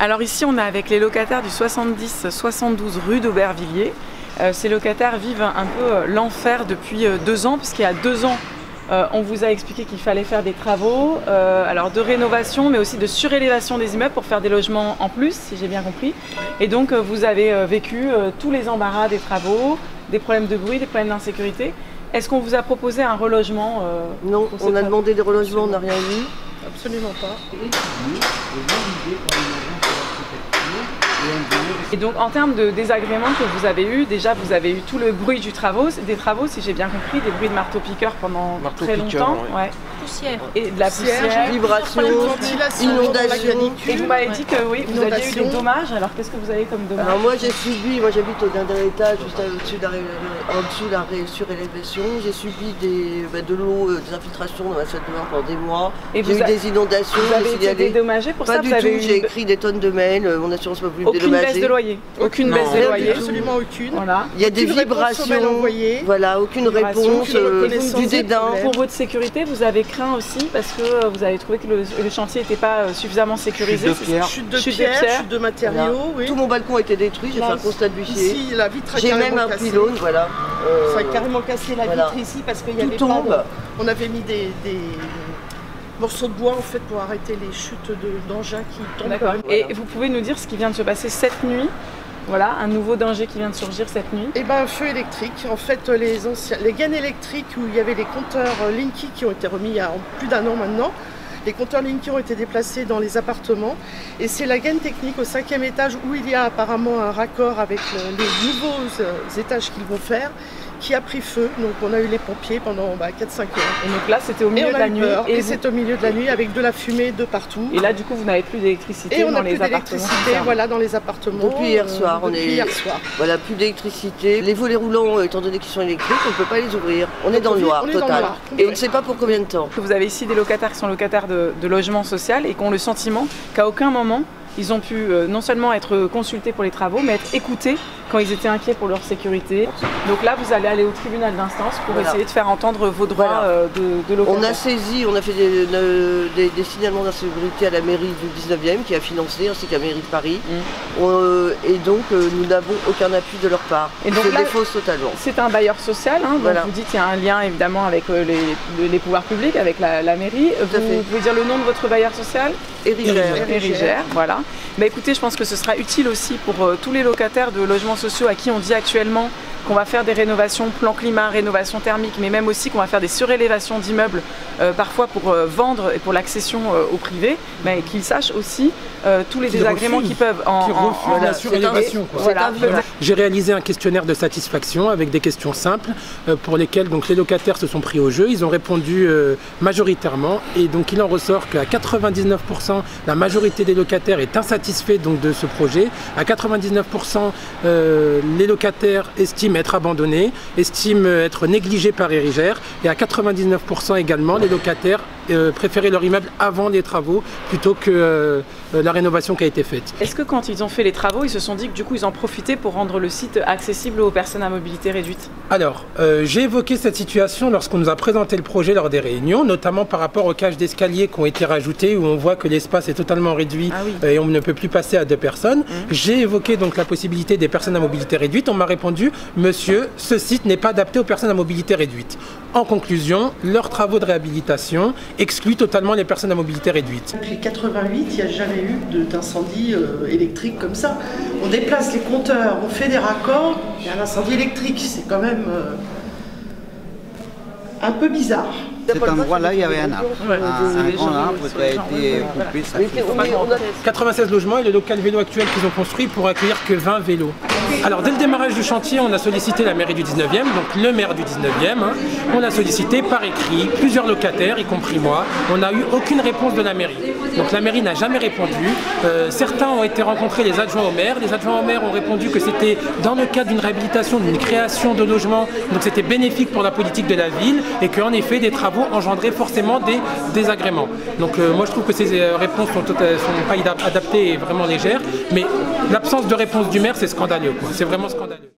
Alors ici on est avec les locataires du 70-72 rue d'Aubervilliers. Ces locataires vivent un peu l'enfer depuis 2 ans, puisqu'il y a 2 ans on vous a expliqué qu'il fallait faire des travaux, alors de rénovation mais aussi de surélévation des immeubles pour faire des logements en plus, si j'ai bien compris. Et donc vous avez vécu tous les embarras des travaux, des problèmes de bruit, des problèmes d'insécurité. Est-ce qu'on vous a proposé un relogement Non, on a demandé des relogements, on n'a rien eu. Absolument pas. Et donc en termes de désagréments que vous avez eu, déjà vous avez eu tout le bruit des travaux, si j'ai bien compris, des bruits de marteau-piqueur pendant très longtemps. Ouais. Poussière. Et de la poussière, vibration, inondation. Et vous m'avez dit que oui, vous aviez eu des dommages. Alors qu'est-ce que vous avez comme dommages? Alors moi j'ai subi, j'habite au dernier étage, juste en dessous de la surélévation. J'ai subi de l'eau, des infiltrations dans ma salle de bain pendant des mois. J'ai eu des inondations. Vous avez été dédommagé pour ça? Pas du tout, j'ai écrit des tonnes de mails, mon assurance m'a voulu me dédommager. Aucune baisse de loyer? Aucune baisse de loyer? Absolument aucune. Voilà. Il y a des vibrations, voilà, aucune réponse, du dédain. Pour votre sécurité, vous avez craint aussi parce que vous avez trouvé que le chantier n'était pas suffisamment sécurisé. Chute de pierre, chute de matériaux. Voilà. Oui. Tout mon balcon a été détruit, j'ai fait un constat de l'huissier. Ici, la vitre a j'ai même un pylône, voilà. Ça a carrément cassé la vitre ici parce qu'il y avait pas. On avait mis des morceaux de bois en fait pour arrêter les chutes d'engins qui tombent. D'accord. Et vous pouvez nous dire ce qui vient de se passer cette nuit? Voilà, un nouveau danger qui vient de surgir cette nuit. Eh ben, un feu électrique. En fait, les gaines électriques où il y avait les compteurs Linky qui ont été remis il y a plus d'1 an maintenant. Les compteurs Linky ont été déplacés dans les appartements. Et c'est la gaine technique au 5e étage où il y a apparemment un raccord avec les nouveaux étages qu'ils vont faire, qui a pris feu. Donc on a eu les pompiers pendant 4-5 heures. Et donc là c'était au milieu de la nuit. Et c'est au milieu de la nuit avec de la fumée de partout. Et là du coup vous n'avez plus d'électricité dans les appartements. Et on n'a plus d'électricité, voilà, dans les appartements. Depuis hier soir. Voilà, plus d'électricité. Les volets roulants, étant donné qu'ils sont électriques, on ne peut pas les ouvrir. On est dans le noir total. Et on ne sait pas pour combien de temps. Vous avez ici des locataires qui sont locataires de logement social et qui ont le sentiment qu'à aucun moment ils ont pu non seulement être consultés pour les travaux, mais être écoutés quand ils étaient inquiets pour leur sécurité. Donc là, vous allez aller au tribunal d'instance pour essayer de faire entendre vos droits de locataire. On a saisi, on a fait des signalements d'insécurité à la mairie du 19e qui a financé, ainsi qu'à la mairie de Paris. Et donc, nous n'avons aucun appui de leur part. Et donc là, fausse totalement. C'est un bailleur social, hein, donc vous dites qu'il y a un lien évidemment avec les pouvoirs publics, avec la mairie. Vous pouvez dire le nom de votre bailleur social? Érigère, voilà. Bah écoutez, je pense que ce sera utile aussi pour tous les locataires de logements sociaux à qui on dit actuellement qu'on va faire des rénovations plan climat, rénovation thermique, mais même aussi qu'on va faire des surélévations d'immeubles, parfois pour vendre et pour l'accession au privé, mais qu'ils sachent aussi tous les désagréments qu'ils peuvent refusent la surélévation. J'ai réalisé un questionnaire de satisfaction avec des questions simples pour lesquelles donc, les locataires se sont pris au jeu. Ils ont répondu majoritairement et donc il en ressort qu'à 99%, la majorité des locataires est insatisfait donc, de ce projet. À 99%, les locataires estiment être abandonnés, estiment être négligés par Érigère et à 99% également, les locataires préféraient leur immeuble avant les travaux plutôt que la rénovation qui a été faite. Est-ce que quand ils ont fait les travaux, ils se sont dit que du coup ils en profitaient pour rendre le site accessible aux personnes à mobilité réduite? Alors, j'ai évoqué cette situation lorsqu'on nous a présenté le projet lors des réunions, notamment par rapport aux cages d'escalier qui ont été rajoutées où on voit que l'espace est totalement réduit et on ne peut plus passer à 2 personnes. J'ai évoqué donc la possibilité des personnes à mobilité réduite. On m'a répondu, monsieur, ce site n'est pas adapté aux personnes à mobilité réduite. En conclusion, leurs travaux de réhabilitation excluent totalement les personnes à mobilité réduite. Depuis 88, il n'y a jamais eu d'incendie électrique comme ça. On déplace les compteurs, on fait des raccords, il y a un incendie électrique. C'est quand même un peu bizarre. Cet endroit-là, il y avait un arbre. Un grand arbre qui a été coupé. 96 logements et le local vélo actuel qu'ils ont construit pour accueillir que 20 vélos. Alors dès le démarrage du chantier, on a sollicité la mairie du 19e, donc le maire du 19e. On a sollicité par écrit plusieurs locataires, y compris moi. On n'a eu aucune réponse de la mairie. Donc la mairie n'a jamais répondu. Certains ont été rencontrés les adjoints au maire. Les adjoints au maire ont répondu que c'était dans le cadre d'une réhabilitation, d'une création de logements. Donc c'était bénéfique pour la politique de la ville et qu'en effet des travaux engendraient forcément des désagréments. Donc moi je trouve que ces réponses sont pas adaptées et vraiment légères. Mais l'absence de réponse du maire, c'est scandaleux. C'est vraiment scandaleux.